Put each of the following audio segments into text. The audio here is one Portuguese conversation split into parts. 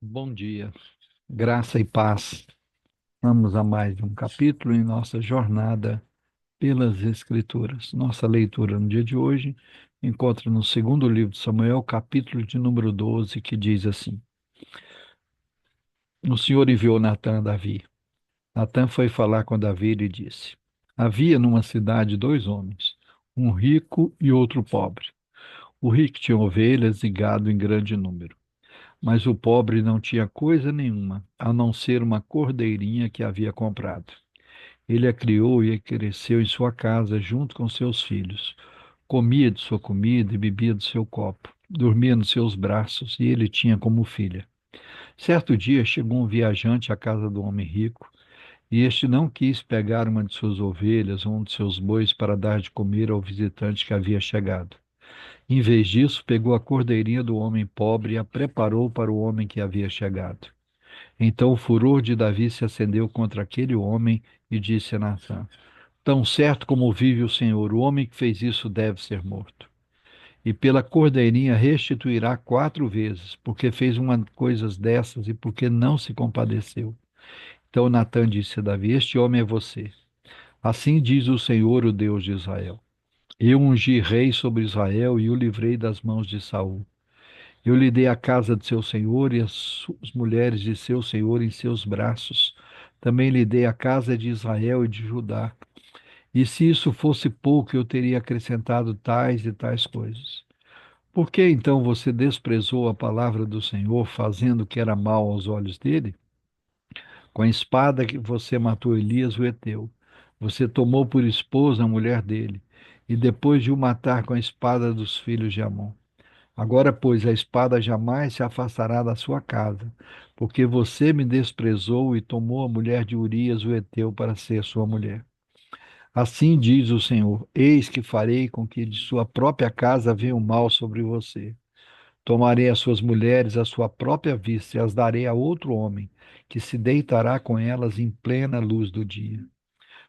Bom dia, graça e paz. Vamos a mais um capítulo em nossa jornada pelas Escrituras. Nossa leitura no dia de hoje encontra no segundo livro de Samuel, capítulo de número 12, que diz assim: O Senhor enviou Natã a Davi. Natã foi falar com Davi e lhe disse: Havia numa cidade dois homens, um rico e outro pobre. O rico tinha ovelhas e gado em grande número, mas o pobre não tinha coisa nenhuma, a não ser uma cordeirinha que havia comprado. Ele a criou e a cresceu em sua casa junto com seus filhos. Comia de sua comida e bebia do seu copo. Dormia nos seus braços e ele tinha como filha. Certo dia chegou um viajante à casa do homem rico e este não quis pegar uma de suas ovelhas ou um de seus bois para dar de comer ao visitante que havia chegado. Em vez disso, pegou a cordeirinha do homem pobre e a preparou para o homem que havia chegado. Então o furor de Davi se acendeu contra aquele homem e disse a Nathã: Tão certo como vive o Senhor, o homem que fez isso deve ser morto. E pela cordeirinha restituirá quatro vezes, porque fez uma coisas dessas e porque não se compadeceu. Então Natã disse a Davi: Este homem é você. Assim diz o Senhor, o Deus de Israel: Eu ungi rei sobre Israel e o livrei das mãos de Saul. Eu lhe dei a casa de seu senhor e as mulheres de seu senhor em seus braços. Também lhe dei a casa de Israel e de Judá. E se isso fosse pouco, eu teria acrescentado tais e tais coisas. Por que então você desprezou a palavra do Senhor, fazendo o que era mal aos olhos dele? Com a espada que você matou Elias, o heteu. Você tomou por esposa a mulher dele, e depois de o matar com a espada dos filhos de Amon. Agora, pois, a espada jamais se afastará da sua casa, porque você me desprezou e tomou a mulher de Urias, o heteu, para ser sua mulher. Assim diz o Senhor: Eis que farei com que de sua própria casa venha o mal sobre você. Tomarei as suas mulheres à sua própria vista e as darei a outro homem, que se deitará com elas em plena luz do dia.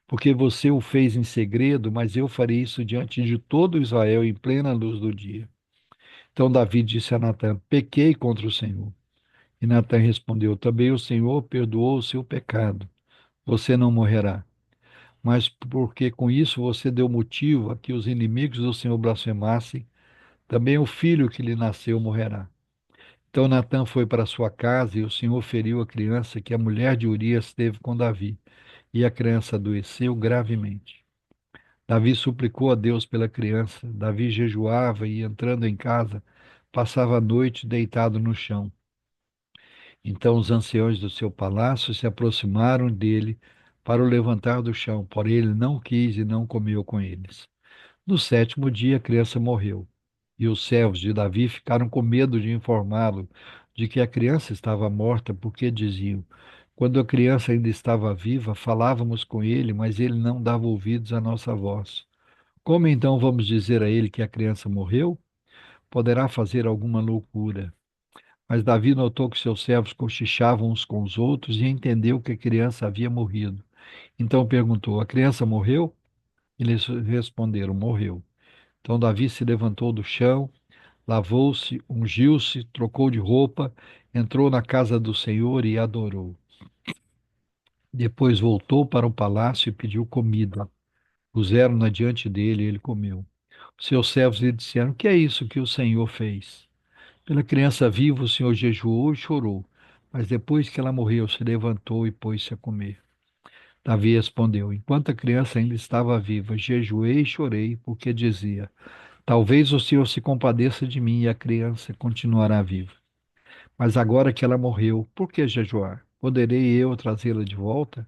Porque você o fez em segredo, mas eu farei isso diante de todo Israel em plena luz do dia. Então Davi disse a Natã: Pequei contra o Senhor. E Natã respondeu: Também o Senhor perdoou o seu pecado. Você não morrerá. Mas porque com isso você deu motivo a que os inimigos do Senhor blasfemassem, também o filho que lhe nasceu morrerá. Então Natã foi para sua casa e o Senhor feriu a criança que a mulher de Urias teve com Davi, e a criança adoeceu gravemente. Davi suplicou a Deus pela criança. Davi jejuava e, entrando em casa, passava a noite deitado no chão. Então os anciões do seu palácio se aproximaram dele para o levantar do chão, porém ele não quis e não comeu com eles. No sétimo dia, a criança morreu, e os servos de Davi ficaram com medo de informá-lo de que a criança estava morta, porque diziam: Quando a criança ainda estava viva, falávamos com ele, mas ele não dava ouvidos à nossa voz. Como então vamos dizer a ele que a criança morreu? Poderá fazer alguma loucura. Mas Davi notou que seus servos cochichavam uns com os outros e entendeu que a criança havia morrido. Então perguntou: A criança morreu? Eles responderam: Morreu. Então Davi se levantou do chão, lavou-se, ungiu-se, trocou de roupa, entrou na casa do Senhor e adorou. Depois voltou para o palácio e pediu comida. Puseram-na diante dele e ele comeu. Seus servos lhe disseram: Que é isso que o Senhor fez? Pela criança viva, o Senhor jejuou e chorou, mas depois que ela morreu, se levantou e pôs-se a comer. Davi respondeu: Enquanto a criança ainda estava viva, jejuei e chorei, porque dizia: Talvez o Senhor se compadeça de mim e a criança continuará viva. Mas agora que ela morreu, por que jejuar? Poderei eu trazê-la de volta?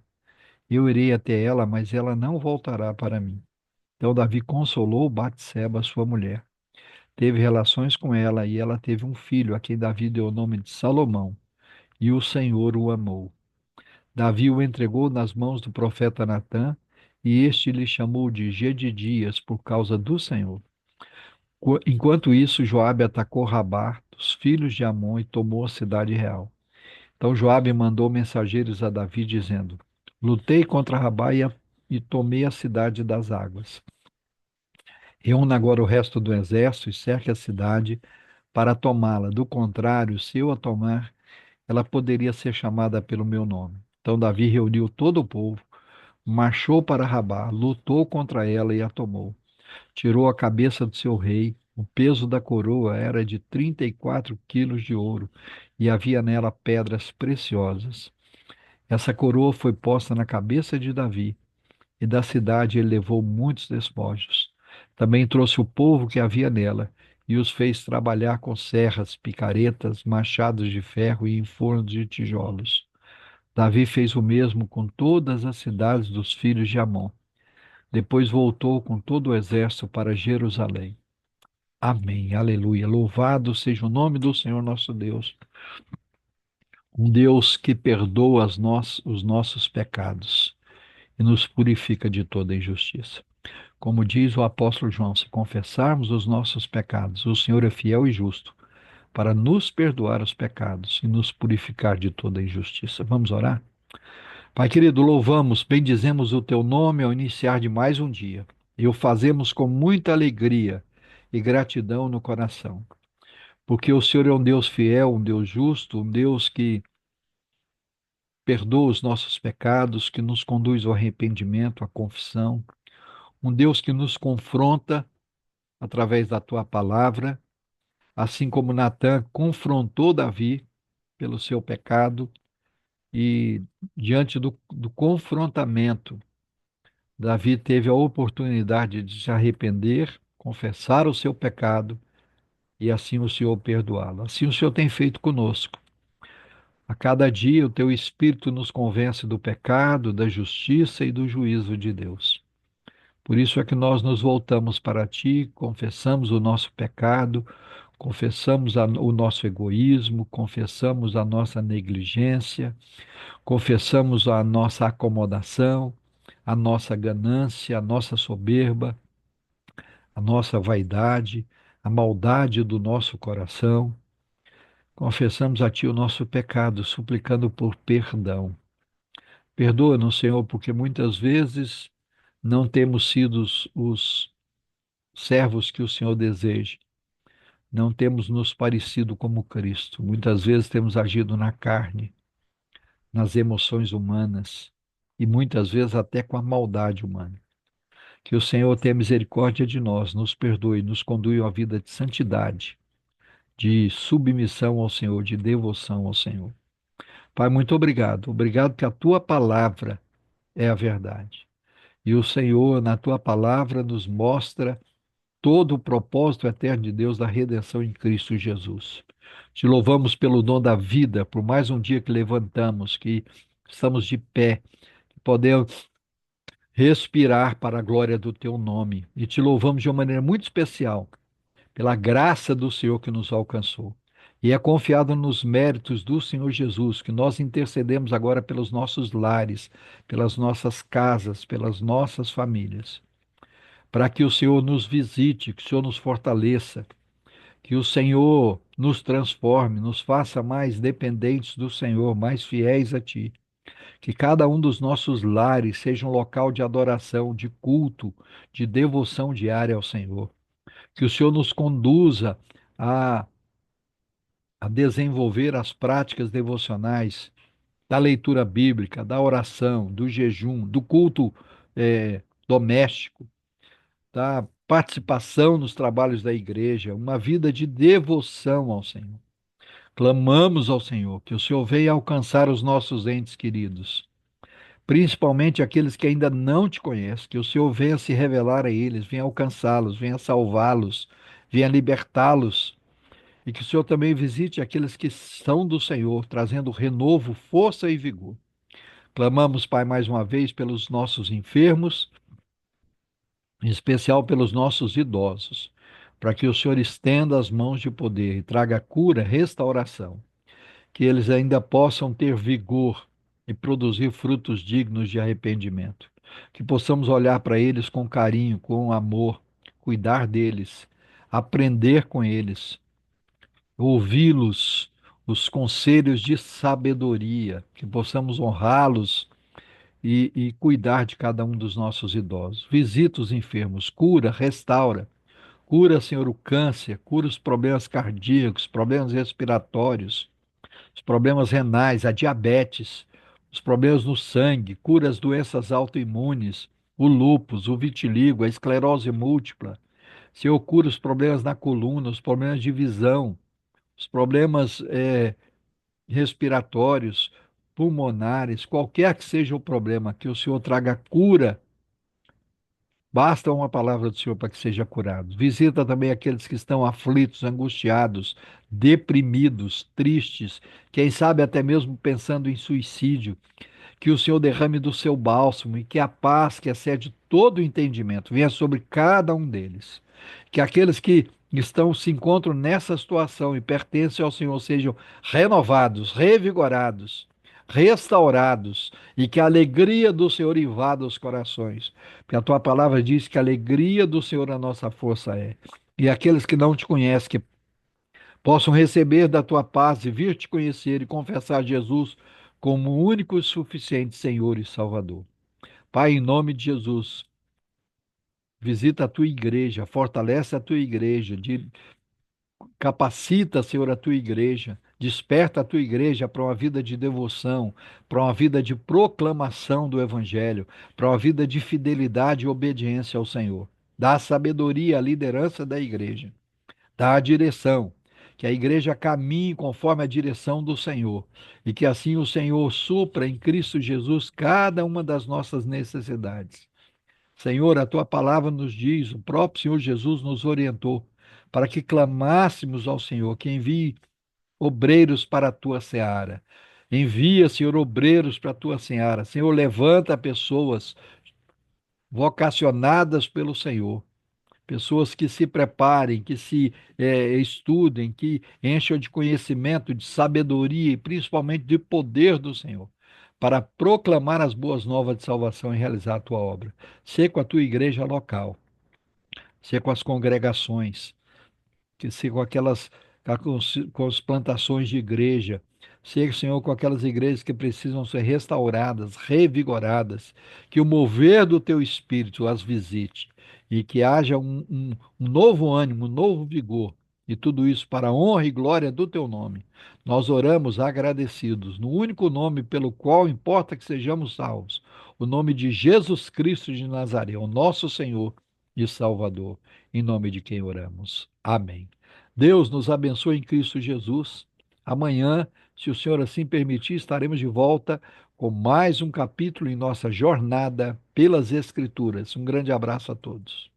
Eu irei até ela, mas ela não voltará para mim. Então Davi consolou Batseba, sua mulher. Teve relações com ela e ela teve um filho, a quem Davi deu o nome de Salomão, e o Senhor o amou. Davi o entregou nas mãos do profeta Natã, e este lhe chamou de Gedidias por causa do Senhor. Enquanto isso, Joabe atacou Rabá, os filhos de Amon, e tomou a cidade real. Então Joabe mandou mensageiros a Davi, dizendo: Lutei contra Rabá e tomei a cidade das águas. Reúna agora o resto do exército e cerque a cidade para tomá-la. Do contrário, se eu a tomar, ela poderia ser chamada pelo meu nome. Então Davi reuniu todo o povo, marchou para Rabá, lutou contra ela e a tomou. Tirou a cabeça do seu rei. O peso da coroa era de 34 quilos de ouro e havia nela pedras preciosas. Essa coroa foi posta na cabeça de Davi, e da cidade ele levou muitos despojos. Também trouxe o povo que havia nela e os fez trabalhar com serras, picaretas, machados de ferro e enfornos de tijolos. Davi fez o mesmo com todas as cidades dos filhos de Amon. Depois voltou com todo o exército para Jerusalém. Amém. Aleluia. Louvado seja o nome do Senhor nosso Deus, um Deus que perdoa os nossos pecados e nos purifica de toda injustiça. Como diz o apóstolo João, se confessarmos os nossos pecados, o Senhor é fiel e justo para nos perdoar os pecados e nos purificar de toda injustiça. Vamos orar? Pai querido, louvamos, bendizemos o teu nome ao iniciar de mais um dia. E o fazemos com muita alegria e gratidão no coração, porque o Senhor é um Deus fiel, um Deus justo, um Deus que perdoa os nossos pecados, que nos conduz ao arrependimento, à confissão, um Deus que nos confronta através da tua palavra, assim como Natã confrontou Davi pelo seu pecado e diante do confrontamento, Davi teve a oportunidade de se arrepender, confessar o seu pecado e assim o Senhor perdoá-lo. Assim o Senhor tem feito conosco. A cada dia o teu Espírito nos convence do pecado, da justiça e do juízo de Deus. Por isso é que nós nos voltamos para ti, confessamos o nosso pecado, confessamos o nosso egoísmo, confessamos a nossa negligência, confessamos a nossa acomodação, a nossa ganância, a nossa soberba, a nossa vaidade, a maldade do nosso coração. Confessamos a Ti o nosso pecado, suplicando por perdão. Perdoa-nos, Senhor, porque muitas vezes não temos sido os servos que o Senhor deseja. Não temos nos parecido como Cristo. Muitas vezes temos agido na carne, nas emoções humanas e muitas vezes até com a maldade humana. Que o Senhor tenha misericórdia de nós, nos perdoe, nos conduz a uma vida de santidade, de submissão ao Senhor, de devoção ao Senhor. Pai, muito obrigado. Obrigado que a tua palavra é a verdade. E o Senhor, na tua palavra, nos mostra todo o propósito eterno de Deus da redenção em Cristo Jesus. Te louvamos pelo dom da vida, por mais um dia que levantamos, que estamos de pé, que podemos respirar para a glória do teu nome. E te louvamos de uma maneira muito especial pela graça do Senhor que nos alcançou. E é confiado nos méritos do Senhor Jesus que nós intercedemos agora pelos nossos lares, pelas nossas casas, pelas nossas famílias, para que o Senhor nos visite, que o Senhor nos fortaleça, que o Senhor nos transforme, nos faça mais dependentes do Senhor, mais fiéis a Ti. Que cada um dos nossos lares seja um local de adoração, de culto, de devoção diária ao Senhor. Que o Senhor nos conduza a, a desenvolver as práticas devocionais da leitura bíblica, da oração, do jejum, do culto doméstico, da participação nos trabalhos da igreja, uma vida de devoção ao Senhor. Clamamos ao Senhor que o Senhor venha alcançar os nossos entes queridos, principalmente aqueles que ainda não te conhecem, que o Senhor venha se revelar a eles, venha alcançá-los, venha salvá-los, venha libertá-los, e que o Senhor também visite aqueles que são do Senhor, trazendo renovo, força e vigor. Clamamos, Pai, mais uma vez pelos nossos enfermos, em especial pelos nossos idosos, para que o Senhor estenda as mãos de poder e traga cura, restauração, que eles ainda possam ter vigor e produzir frutos dignos de arrependimento. Que possamos olhar para eles com carinho, com amor, cuidar deles, aprender com eles, ouvi-los, os conselhos de sabedoria, que possamos honrá-los e cuidar de cada um dos nossos idosos. Visita os enfermos, cura, restaura. Cura, Senhor, o câncer, cura os problemas cardíacos, problemas respiratórios. os problemas renais, a diabetes, os problemas no sangue, cura as doenças autoimunes, o lúpus, o vitiligo, a esclerose múltipla. Senhor, cura os problemas na coluna, os problemas de visão, os problemas respiratórios, pulmonares, qualquer que seja o problema, que o Senhor traga cura. Basta uma palavra do Senhor para que seja curado. Visita também aqueles que estão aflitos, angustiados, deprimidos, tristes, quem sabe até mesmo pensando em suicídio. Que o Senhor derrame do seu bálsamo e que a paz que excede todo o entendimento venha sobre cada um deles. Que aqueles que se encontram nessa situação e pertencem ao Senhor sejam renovados, revigorados, restaurados e que a alegria do Senhor invada os corações. Porque a tua palavra diz que a alegria do Senhor a nossa força é. E aqueles que não te conhecem, que possam receber da tua paz e vir te conhecer e confessar Jesus como o único e suficiente Senhor e Salvador. Pai, em nome de Jesus, visita a tua igreja, fortalece a tua igreja, capacita, Senhor, a tua igreja, desperta a tua igreja para uma vida de devoção, para uma vida de proclamação do Evangelho, para uma vida de fidelidade e obediência ao Senhor. Dá sabedoria à liderança da igreja. Dá a direção, que a igreja caminhe conforme a direção do Senhor, e que assim o Senhor supra em Cristo Jesus cada uma das nossas necessidades. Senhor, a tua palavra nos diz, o próprio Senhor Jesus nos orientou para que clamássemos ao Senhor, que envie obreiros para a tua seara. Envia, Senhor, obreiros para a tua seara. Senhor, levanta pessoas vocacionadas pelo Senhor. Pessoas que se preparem, que se estudem, que encham de conhecimento, de sabedoria e principalmente de poder do Senhor, para proclamar as boas novas de salvação e realizar a tua obra. Ser com a tua igreja local, ser com as congregações, que se com aquelas com as plantações de igreja, ser, Senhor, com aquelas igrejas que precisam ser restauradas, revigoradas, que o mover do teu espírito as visite e que haja um novo ânimo, um novo vigor, e tudo isso para a honra e glória do teu nome. Nós oramos agradecidos no único nome pelo qual importa que sejamos salvos, o nome de Jesus Cristo de Nazaré, o nosso Senhor e Salvador, em nome de quem oramos. Amém. Deus nos abençoe em Cristo Jesus. Amanhã, se o Senhor assim permitir, estaremos de volta com mais um capítulo em nossa jornada pelas Escrituras. Um grande abraço a todos.